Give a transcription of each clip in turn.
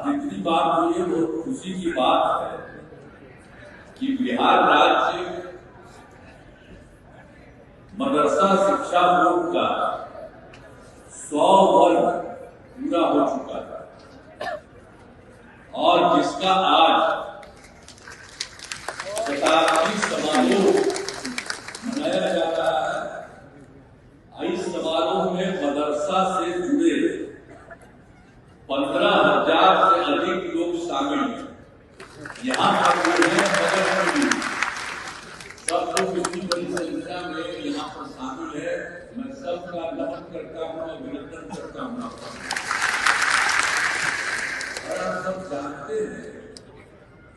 जितनी बात हुई है वो खुशी की बात है कि बिहार राज्य मदरसा शिक्षा बोर्ड का 100 वर्ष पूरा हो चुका था और जिसका आज शताब्दी समारोह मनाया जा रहा है। इस समारोह में मदरसा से जुड़े 15,000 से अधिक लोग शामिल हैं। यहाँ पर जो है सब लोग इतनी बड़ी संख्या में यहाँ पर शामिल है। मैं सबका नमन करता हूँ, अभिनंदन करता हूँ। और आप सब जानते हैं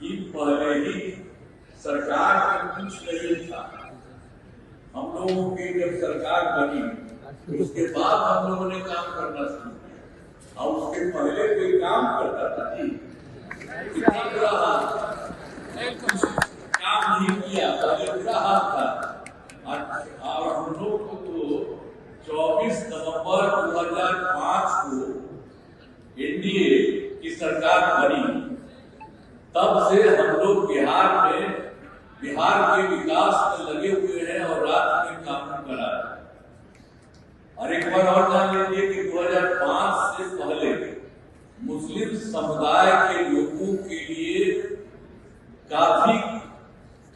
कि पहले ही सरकार में कुछ नहीं था। हम लोगों की जब सरकार बनी उसके बाद हम लोगों ने काम करना शुरू किया और उसके पहले कोई काम करता था नहीं, बुरा हाल काम नहीं किया, पहले बुरा हाल था। और हम लोग को तो 24 नवंबर 2005 को एनडीए की सरकार बनी, तब से हम लोग बिहार के विकास में लगे हुए हैं और राज्य में काम करा रहे हैं। और एक बार और जान लीजिए कि 2005 से पहले मुस्लिम समुदाय के लोगों के लिए काफी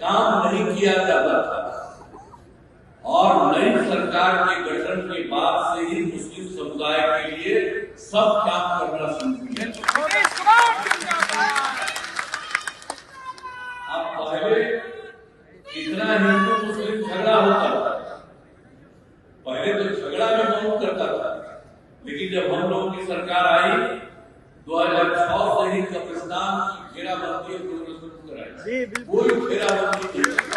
काम नहीं किया जाता था और नई सरकार के गठन के बाद से ही मुस्लिम समुदाय के लिए सब काम करना शुरू किया। अब पहले इतना हिंदू मुस्लिम झगड़ा होता था, पहले तो झगड़ा भी बहुत करता था, लेकिन जब हम लोगों की सरकार आई 2006 से ही कब्रिस्तान की घेराबंदी शुरू कराई। कोई घेराबंदी नहीं,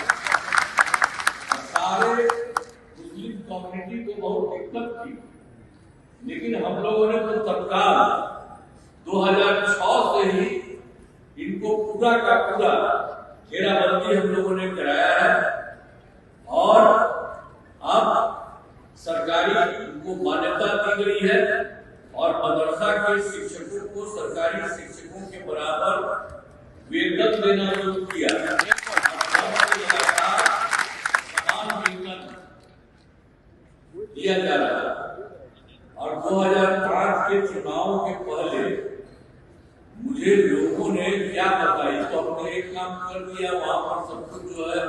सारे मुस्लिम कम्युनिटी को बहुत दिक्कत थी, लेकिन हम लोगों ने तो तत्काल 2006 से ही इनको पूरा का पूरा घेराबंदी हम लोगों ने कराया है और अब सरकारी उनको मान्यता दी गई है और मदरसा के शिक्षकों को सरकारी शिक्षकों के बराबर वेतन देना शुरू किया। समान वेतन दिया जा रहा है। और 2005 के चुनाव के पहले मुझे लोगों ने क्या बताई तो हमने एक काम कर दिया, वहां पर सब कुछ जो है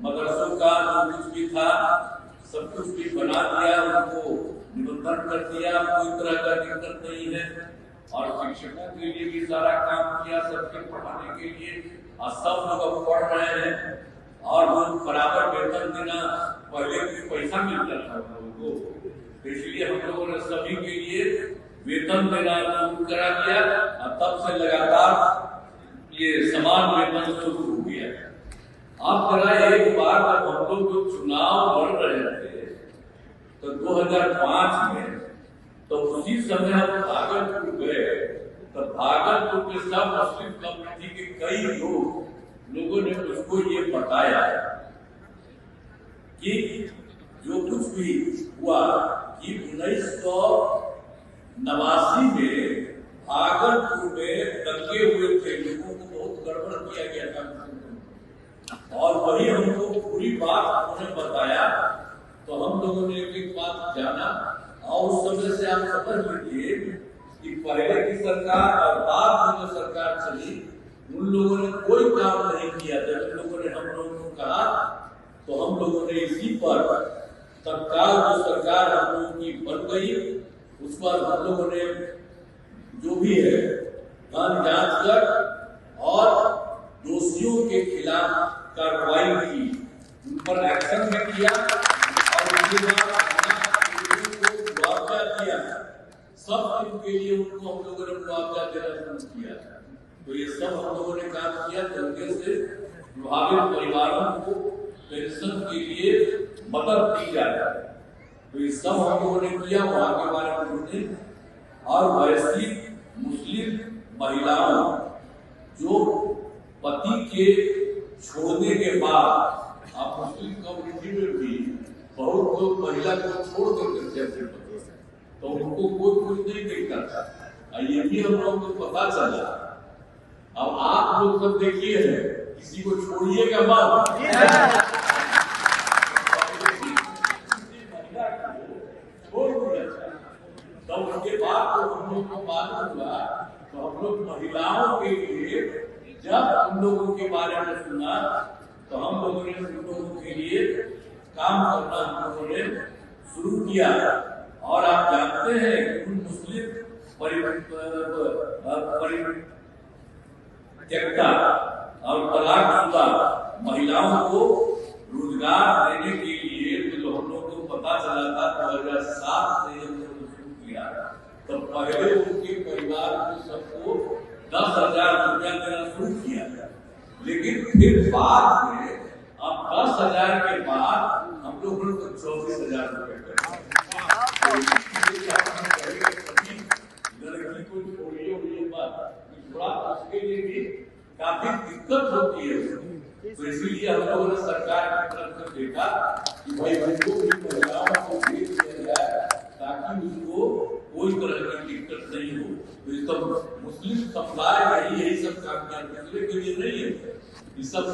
मदरसों का जो कुछ भी था सब कुछ भी बना दिया, उनको निबंधन कर दिया, कोई तरह का दिक्कत नहीं है। और शिक्षकों के लिए भी सारा काम किया, सबके पढ़ाने के लिए, और सब लोग अब पढ़ रहे हैं और वो बराबर वेतन देना, पहले कुछ पैसा मिलता था हम लोगों को, इसलिए हम लोगों ने सभी के लिए वेतन देना शुरू करा दिया और तब से लगातार ये समान वेतन शुरू हो गया। अब जरा एक बार जब हम लोग जो चुनाव लड़ रहे थे तो 2005 में, तो उसी समय हम भागलपुर गए, तो भागलपुर के सब मुस्लिम कम्युनिटी के कई लोगों ने उसको ये बताया कि जो कुछ भी हुआ कि 1989 में भागलपुर में दंगे हुए थे, लोगों को बहुत गड़बड़ किया गया था और वही हमको पूरी बात उन्होंने बताया। तो हम लोगों ने एक बात जाना और उस समय से आप समझ लीजिए कि पहले की सरकार और बाद में जो सरकार चली उन लोगों ने कोई काम नहीं किया। जब इन लोगों ने हम लोगों को कहा तो हम लोगों ने इसी पर तत्काल जो सरकार हम लोगों की बन गई उस पर हम लोगों ने जो भी है जांच कर और दोषियों के खिलाफ कार्रवाई की, उन पर एक्शन भी किया और उसके बाद मुआवजा दिया। सब के लिए उनको हम लोगों ने मुआवजा देना शुरू किया। तो ये सब हम लोगों ने काम किया। तरीके से प्रभावित परिवारों को पेंशन के लिए मदद दी जाए, तो ये सब हम लोगों ने किया। वहां के बारे में और वैसी मुस्लिम महिलाओं जो पति के छोड़ने के बाद, आप मुस्लिम कम्युनिटी में भी बहुत लोग महिला को छोड़ देते थे, तो उनको कोई नहीं देखता था। ये भी हम लोग को पता चला। अब आप लोग सब देखिए है, किसी को छोड़िएगा मत। तो उसके बाद तो हम लोग को मालूम हुआ, तो हम लोग महिलाओं के लिए जब हम लोगों के बारे में सुना, तो हम लोगों ने उन लोगों के लिए काम करना हम लोगों ने शुरू किया। और आप जानते हैं कि उन मुस्लिम परित्यक्ता और तलाकशुदा महिलाओं को रोजगार देने के लिए जो हम लोग को पता चला था 2007 से हम लोग शुरू किया, तो पहले उनके परिवार को सबको 10,000 रुपया देना शुरू किया, लेकिन फिर बाद में अब 10,000 के बाद हम लोग को 24,000 रुपये लड़की को छोड़िए हुई बात, थोड़ा उसके लिए भी काफी दिक्कत होती है। तो इसीलिए हम लोगों ने सरकार की तरफ से देखा कि भाई उनको भी महिलाओं को दे दिया जाए ताकि उसको कोई तरह की दिक्कत नहीं हो। तो ये सब मुस्लिम समुदाय का ही यही सब काम किया, दूसरे के लिए नहीं है। ये सब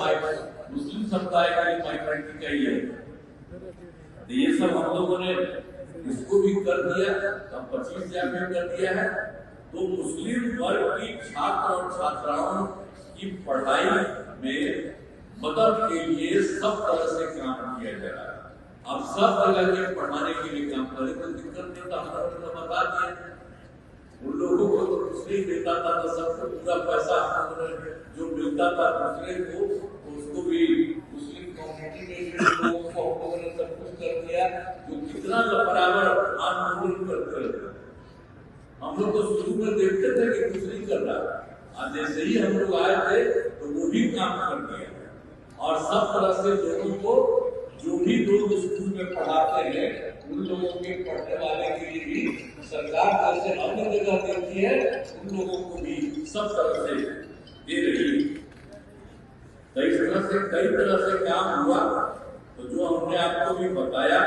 मुस्लिम समुदाय का ही माइनॉरिटी का ही है। तो ये सब हम लोगों ने इसको भी कर दिया, अब 25,000 में कर दिया है। तो मुस्लिम वर्ग की छात्र और छात्राओं की पढ़ाई में मदद के लिए सब तरह से काम किया जा रहा है। अब सब जगह के पढ़ाने के लिए काम करें तो दिक्कत नहीं, तो हमने बता दिया। उन लोगों को तो कुछ नहीं मिलता था, तो सबको पूरा पैसा जो मिलता था दूसरे को, उसको भी मुस्लिम कम्युनिटी में लोगों को हम लोगों ने सब कुछ कर दिया। जो कितना बराबर आंदोलन करते रहते, हम लोग तो शुरू में देखते थे कि कुछ नहीं कर रहा, आज जैसे ही हम लोग आए थे तो वो भी काम कर दिया। और सब तरह से लोगों को जो भी लोग स्कूल में पढ़ाते हैं उन लोगों के पढ़ने वाले के लिए भी सरकार जैसे अन्य जगह देती है, उन लोगों को भी सब तरह से दे रही है। कई तरह से काम हुआ। तो जो हमने आपको भी बताया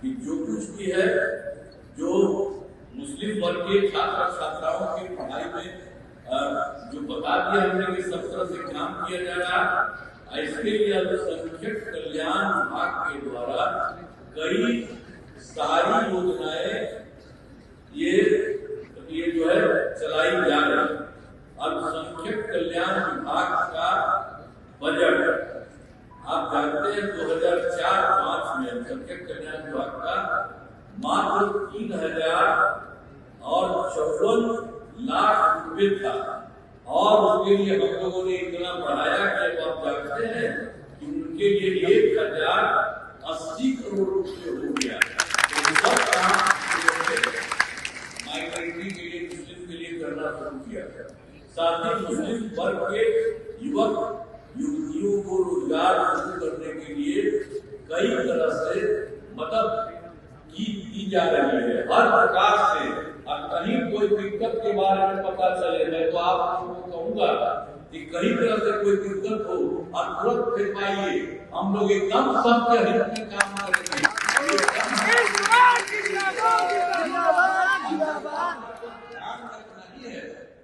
कि जो कुछ भी है, जो मुस्लिम वर्ग के छात्र छात्राओं की पढ़ाई में जो बता दिया हमने कि सब तरह से काम किया जा रहा है। इसके लिए अल्पसंख्यक कल्याण विभाग के द्वारा कई सारी योजनाएं ये जो है चलाई जा रही है। अल्पसंख्यक कल्याण विभाग का बजट आप जानते हैं 2004-05 में अल्पसंख्यक कल्याण विभाग का मात्र 3,054 लाख रुपए था। और उसके लिए हम लोगों ने इतना बढ़ाया कि आप जानते हैं कि उनके लिए 1,080 करोड़ रुपए हो गया। तो सब काम माइनॉरिटी के लिए, मुस्लिम के लिए करना शुरू किया। साथ ही मुस्लिम वर्ग के युवक युवतियों को रोजगार शुरू करने के लिए कई तरह से मदद की जा रही है, हर प्रकार से। और कहीं कोई दिक्कत के बारे में पता चले, मैं तो आप लोगों को कहूंगा कि कहीं तरह से कोई दिक्कत हो और तुरंत फैलाइए, हम लोग एकदम सबके हित में काम करेंगे।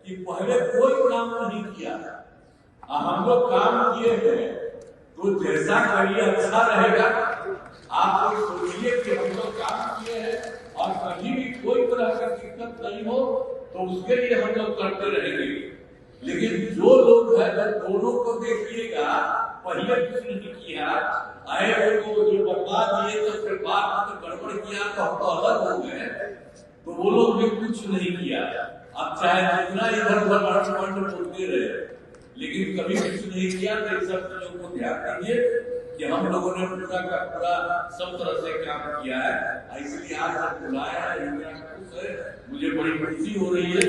कि पहले कोई काम नहीं किया, हम लोग काम किए हैं, तो जैसा करिए अच्छा रहेगा। आप लोग सोचिए कि हम लोग काम किए हैं और कहीं भी कोई तरह का दिक्कत नहीं हो तो उसके लिए हम लोग करते रहेंगे। लेकिन जो लोग हैं दोनों को देखिएगा, पहले कुछ नहीं किया, आए को जो बता दिए तो फिर बाद में गड़बड़ किया तो हम तो अलग हो गए। तो वो लोग भी कुछ नहीं किया। अब चाहे जितना इधर उधर बोलते रहे, लेकिन कभी कुछ नहीं किया। तो इन सब चीजों को ध्यान दीजिए कि हम लोगों ने पूरा का पूरा सब तरह से काम किया है। इसलिए आज जब बुलाया है, मुझे बड़ी खुशी हो रही है।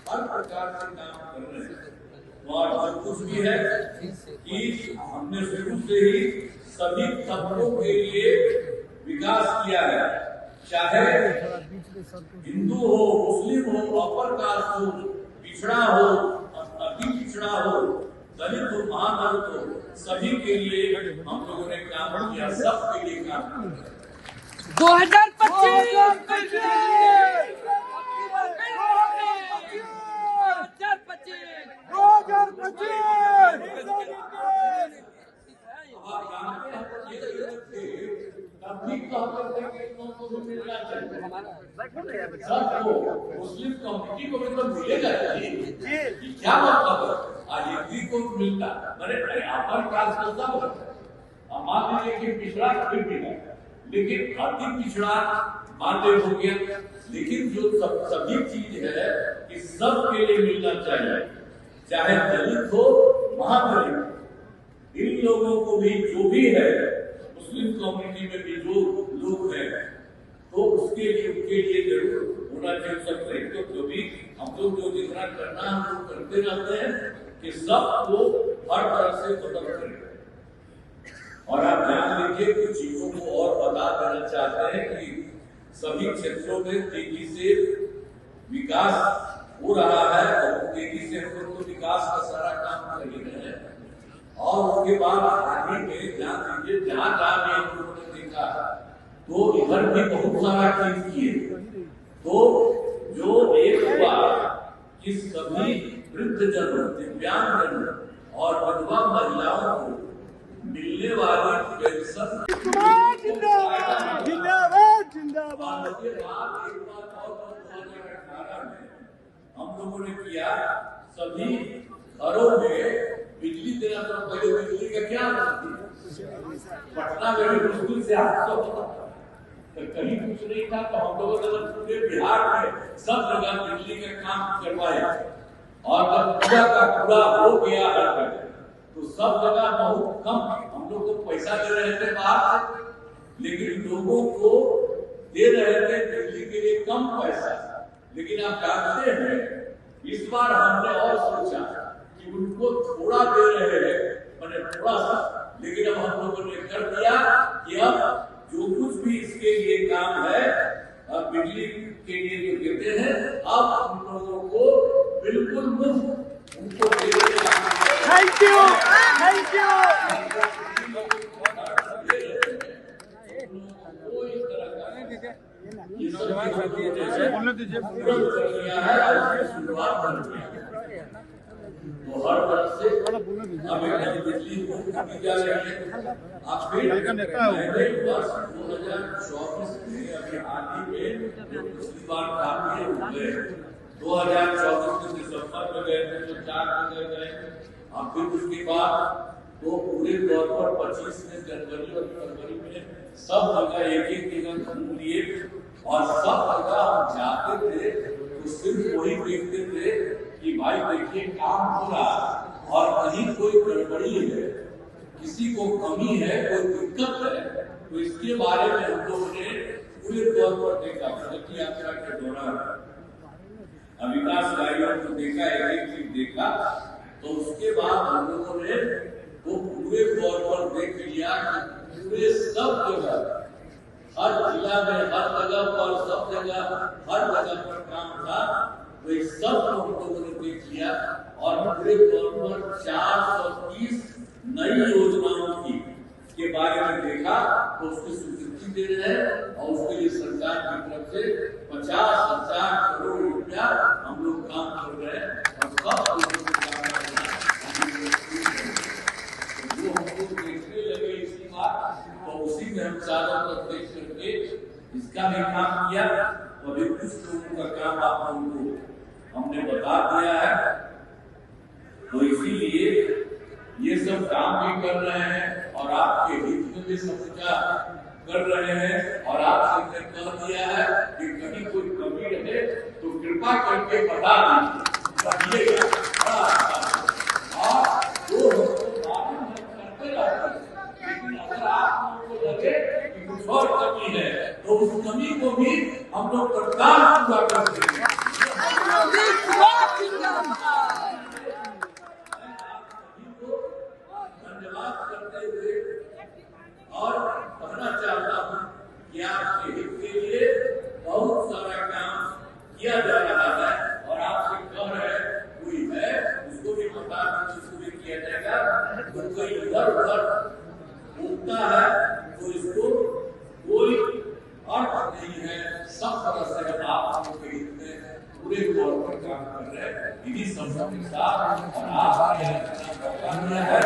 हर प्रकार से काम कर रहे हैं और जो कुछ भी है कि हमने शुरू से ही सभी तबकों के लिए विकास किया है, चाहे हिंदू हो, मुस्लिम हो, अपर कास्ट हो, पिछड़ा हो, अति पिछड़ा हो, दलित हो, महादलित हो, सभी के लिए हम लोगों ने काम किया, सबके लिए काम किया। मुस्लिम कम्युनिटी को मतलब मिलेगा क्या मतलब एग्री को मिलता मैंने अपन ट्रांसफर मान लीजिए कि पिछड़ा फिर भी है लेकिन अति पिछड़ा मानदेय हो गया लेकिन जो सभी चीज है कि सबके लिए मिलना चाहिए चाहे दलित हो महादलित इन लोगों को भी जो भी है मुस्लिम कम्युनिटी में भी जो लोग हैं तो उसके लिए जरूर होना चाहिए सब तो कभी हम लोग जो जितना करना हम लोग करते रहते हैं कि सबको हर तरह से मदद करें और आप ध्यान लीजिए कुछ चीजों को और बता देना चाहते हैं कि सभी क्षेत्रों में तेजी से विकास हो रहा है और तेजी से हम लोग तो विकास का सारा काम कर ही रहे हैं और उसके बाद आगे में ध्यान दीजिए जहाँ जहाँ भी हम लोगों ने देखा तो इधर भी बहुत सारा चीज किए तो जो एक हुआ कि सभी वृद्धजन दिव्यांग जन और विधवा महिलाओं को मिलने वाली पेंशन जिंदाबाद जिंदाबाद हम लोगों ने किया सभी घरों में बिजली देना तो पहले बिजली का क्या पटना में भी मुश्किल से 800 कहीं कुछ नहीं था तो हम लोगों ने पूरे बिहार में सब जगह बिजली का काम करवाया और जब पूरा का पूरा हो गया तो सब जगह बहुत कम हम लोग को पैसा दे रहे थे बाहर से लेकिन लोगों को दे रहे थे बिजली के लिए कम पैसा लेकिन आप जानते हैं इस बार हमने और सोचा कि उनको थोड़ा दे रहे हैं मैंने थोड़ा सा लेकिन अब हम लोगों ने कर दिया कि अब जो कुछ भी इसके लिए काम है बिजली के लिए जो देते हैं अब उन लोगों को बिल्कुल मुफ्त उनको थैंक यू तो हर तरह से बिजली दी जा रही है आप फिर 2024 में अभी हाल ही में पिछली बार काफी हुए 2024 के दिसंबर में गए थे तो 4 जगह गए और फिर उसके बाद तो पूरे तौर पर 25 में जनवरी और फरवरी में सब जगह एक जगह घूम लिए और सब जगह हम जाते थे तो सिर्फ वही देखते थे कि भाई देखिए काम हो रहा और कहीं कोई गड़बड़ी है किसी को कमी है कोई दिक्कत है तो इसके बारे में हम लोगों ने पूरे तौर पर देखा प्रगति यात्रा के दौरान विकास कार्यों को देखा एक चीज देखा तो उसके बाद हम लोगों ने वो पूरे तौर पर देख लिया कि पूरे सब जगह हर जिला में हर जगह पर सब जगह हर जगह पर काम था तो इस सब को हम लोगों ने देख लिया और पूरे तौर पर 430 नई योजनाओं की के बारे में देखा तो उसकी स्वीकृति दे रहे हैं और उसके लिए सरकार की तरफ से 50,000 करोड़ रुपया हम लोग काम कर रहे हैं और सब जो हम लोग देखने लगे इसी बात तो उसी में हम चारों तरफ देख करके इसका भी काम किया और अभी कुछ लोगों का काम आप लोगों को हमने बता दिया है तो इसीलिए ये सब काम भी कर रहे हैं और आपके हित में भी सब कर रहे हैं और आपसे कह दिया है कि कहीं कोई कमी रहे तो कृपा करके बता दीजिए और जो करते रहते लेकिन अगर आप लोगों को लगे कि कुछ और कमी है तो उस कमी को भी हम लोग तत्काल पूरा कर देंगे धन्यवाद करते हुए और कहना चाहता हूँ कि आपके हित के लिए बहुत सारा काम किया जा रहा है और आपसे कह रहे कोई है उसको भी बता उसको भी किया जाएगा तो कोई इधर उधर उठता है तो इसको कोई तौर पर काम कर रहे हैं। इन्हीं सबों के साथ और आपके मौका मिला है।